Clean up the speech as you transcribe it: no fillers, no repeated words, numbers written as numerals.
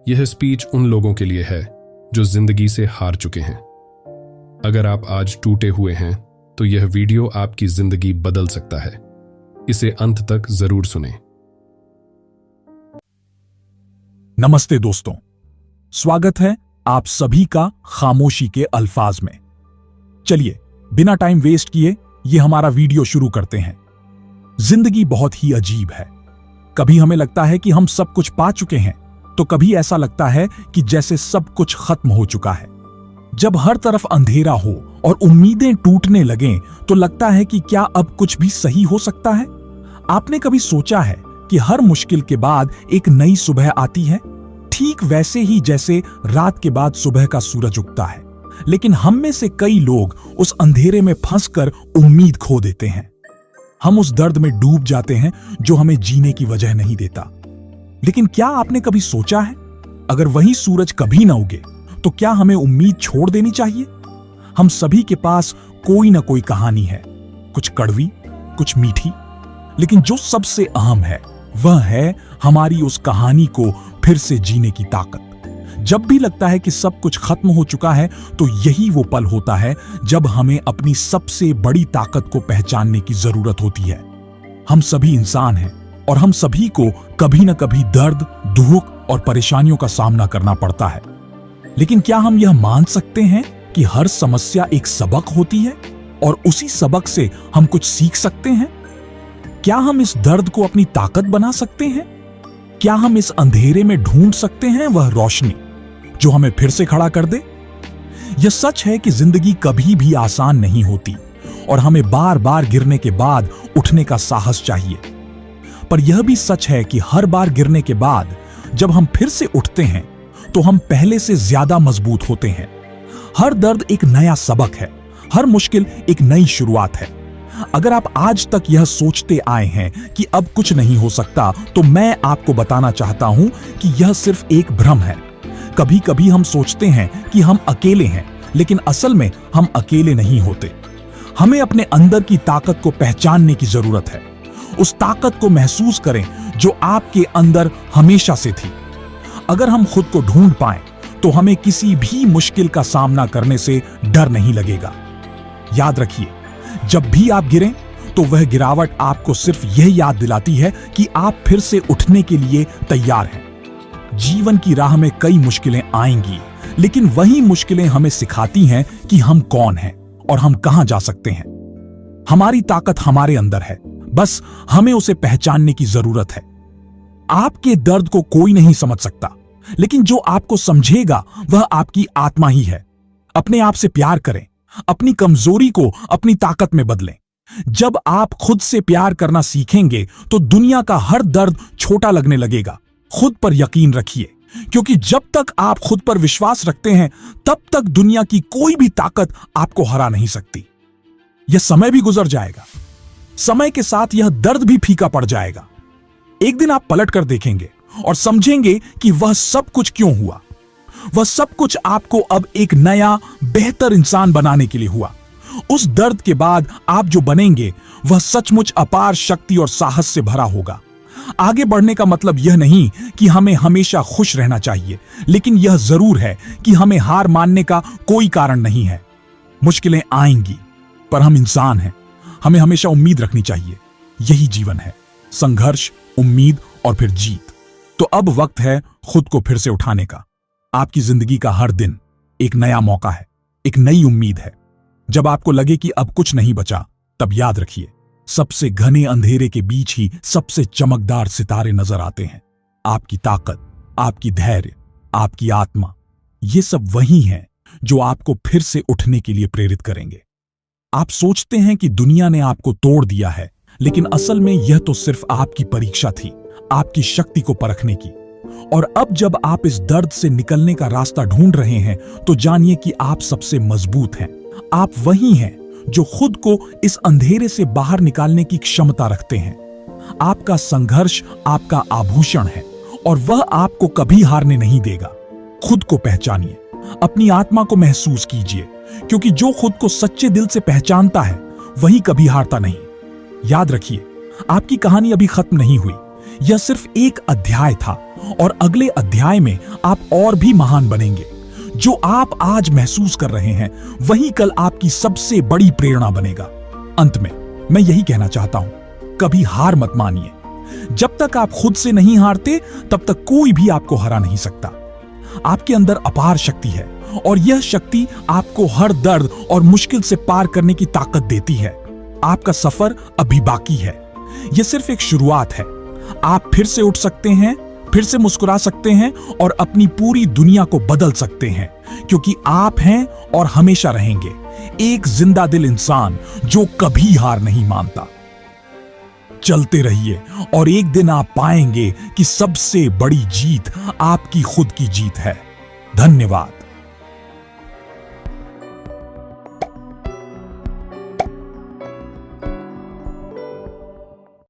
यह स्पीच उन लोगों के लिए है जो जिंदगी से हार चुके हैं। अगर आप आज टूटे हुए हैं तो यह वीडियो आपकी जिंदगी बदल सकता है। इसे अंत तक जरूर सुनें। नमस्ते दोस्तों, स्वागत है आप सभी का खामोशी के अल्फाज में। चलिए बिना टाइम वेस्ट किए ये हमारा वीडियो शुरू करते हैं। जिंदगी बहुत ही अजीब है। कभी हमें लगता है कि हम सब कुछ पा चुके हैं, तो कभी ऐसा लगता है कि जैसे सब कुछ खत्म हो चुका है। जब हर तरफ अंधेरा हो और उम्मीदें टूटने लगें तो लगता है कि क्या अब कुछ भी सही हो सकता है। आपने कभी सोचा है कि हर मुश्किल के बाद एक नई सुबह आती है, ठीक वैसे ही जैसे रात के बाद सुबह का सूरज उगता है। लेकिन हम में से कई लोग उस अंधेरे में फंसकर उम्मीद खो देते हैं। हम उस दर्द में डूब जाते हैं जो हमें जीने की वजह नहीं देता। लेकिन क्या आपने कभी सोचा है, अगर वही सूरज कभी ना उगे तो क्या हमें उम्मीद छोड़ देनी चाहिए? हम सभी के पास कोई ना कोई कहानी है, कुछ कड़वी, कुछ मीठी, लेकिन जो सबसे अहम है वह है हमारी उस कहानी को फिर से जीने की ताकत। जब भी लगता है कि सब कुछ खत्म हो चुका है तो यही वो पल होता है जब हमें अपनी सबसे बड़ी ताकत को पहचानने की जरूरत होती है। हम सभी इंसान हैं और हम सभी को कभी न कभी दर्द, दुख और परेशानियों का सामना करना पड़ता है। लेकिन क्या हम यह मान सकते हैं कि हर समस्या एक सबक होती है और उसी सबक से हम कुछ सीख सकते हैं? क्या हम इस दर्द को अपनी ताकत बना सकते हैं? क्या हम इस अंधेरे में ढूंढ सकते हैं वह रोशनी जो हमें फिर से खड़ा कर दे? यह सच है कि जिंदगी कभी भी आसान नहीं होती और हमें बार बार गिरने के बाद उठने का साहस चाहिए। पर यह भी सच है कि हर बार गिरने के बाद जब हम फिर से उठते हैं तो हम पहले से ज्यादा मजबूत होते हैं। हर दर्द एक नया सबक है, हर मुश्किल एक नई शुरुआत है। अगर आप आज तक यह सोचते आए हैं कि अब कुछ नहीं हो सकता, तो मैं आपको बताना चाहता हूं कि यह सिर्फ एक भ्रम है। कभी कभी हम सोचते हैं कि हम अकेले हैं, लेकिन असल में हम अकेले नहीं होते। हमें अपने अंदर की ताकत को पहचानने की जरूरत है। उस ताकत को महसूस करें जो आपके अंदर हमेशा से थी। अगर हम खुद को ढूंढ पाएं तो हमें किसी भी मुश्किल का सामना करने से डर नहीं लगेगा। याद रखिए, जब भी आप गिरें तो वह गिरावट आपको सिर्फ यह याद दिलाती है कि आप फिर से उठने के लिए तैयार हैं। जीवन की राह में कई मुश्किलें आएंगी, लेकिन वही मुश्किलें हमें सिखाती हैं कि हम कौन हैं और हम कहां जा सकते हैं। हमारी ताकत हमारे अंदर है, बस हमें उसे पहचानने की जरूरत है। आपके दर्द को कोई नहीं समझ सकता, लेकिन जो आपको समझेगा वह आपकी आत्मा ही है। अपने आप से प्यार करें, अपनी कमजोरी को अपनी ताकत में बदलें। जब आप खुद से प्यार करना सीखेंगे तो दुनिया का हर दर्द छोटा लगने लगेगा। खुद पर यकीन रखिए, क्योंकि जब तक आप खुद पर विश्वास रखते हैं तब तक दुनिया की कोई भी ताकत आपको हरा नहीं सकती। यह समय भी गुजर जाएगा, समय के साथ यह दर्द भी फीका पड़ जाएगा। एक दिन आप पलट कर देखेंगे और समझेंगे कि वह सब कुछ क्यों हुआ। वह सब कुछ आपको अब एक नया, बेहतर इंसान बनाने के लिए हुआ। उस दर्द के बाद आप जो बनेंगे वह सचमुच अपार शक्ति और साहस से भरा होगा। आगे बढ़ने का मतलब यह नहीं कि हमें हमेशा खुश रहना चाहिए, लेकिन यह जरूर है कि हमें हार मानने का कोई कारण नहीं है। मुश्किलें आएंगी, पर हम इंसान हैं, हमें हमेशा उम्मीद रखनी चाहिए। यही जीवन है, संघर्ष, उम्मीद और फिर जीत। तो अब वक्त है खुद को फिर से उठाने का। आपकी जिंदगी का हर दिन एक नया मौका है, एक नई उम्मीद है। जब आपको लगे कि अब कुछ नहीं बचा, तब याद रखिए, सबसे घने अंधेरे के बीच ही सबसे चमकदार सितारे नजर आते हैं। आपकी ताकत, आपकी धैर्य, आपकी आत्मा, ये सब वही हैं जो आपको फिर से उठने के लिए प्रेरित करेंगे। आप सोचते हैं कि दुनिया ने आपको तोड़ दिया है, लेकिन असल में यह तो सिर्फ आपकी परीक्षा थी, आपकी शक्ति को परखने की। और अब जब आप इस दर्द से निकलने का रास्ता ढूंढ रहे हैं तो जानिए कि आप सबसे मजबूत हैं। आप वही हैं जो खुद को इस अंधेरे से बाहर निकालने की क्षमता रखते हैं। आपका संघर्ष आपका आभूषण है और वह आपको कभी हारने नहीं देगा। खुद को पहचानिए, अपनी आत्मा को महसूस कीजिए, क्योंकि जो खुद को सच्चे दिल से पहचानता है वही कभी हारता नहीं। याद रखिए, आपकी कहानी अभी खत्म नहीं हुई। यह सिर्फ एक अध्याय था और अगले अध्याय में आप और भी महान बनेंगे। जो आप आज महसूस कर रहे हैं वही कल आपकी सबसे बड़ी प्रेरणा बनेगा। अंत में मैं यही कहना चाहता हूं, कभी हार मत मानिए। जब तक आप खुद से नहीं हारते तब तक कोई भी आपको हरा नहीं सकता। आपके अंदर अपार शक्ति है और यह शक्ति आपको हर दर्द और मुश्किल से पार करने की ताकत देती है। आपका सफर अभी बाकी है। यह सिर्फ एक शुरुआत है। आप फिर से उठ सकते हैं, फिर से मुस्कुरा सकते हैं और अपनी पूरी दुनिया को बदल सकते हैं, क्योंकि आप हैं और हमेशा रहेंगे एक जिंदा दिल इंसान जो कभी हार नहीं मानता। चलते रहिए और एक दिन आप पाएंगे कि सबसे बड़ी जीत आपकी खुद की जीत है। धन्यवाद।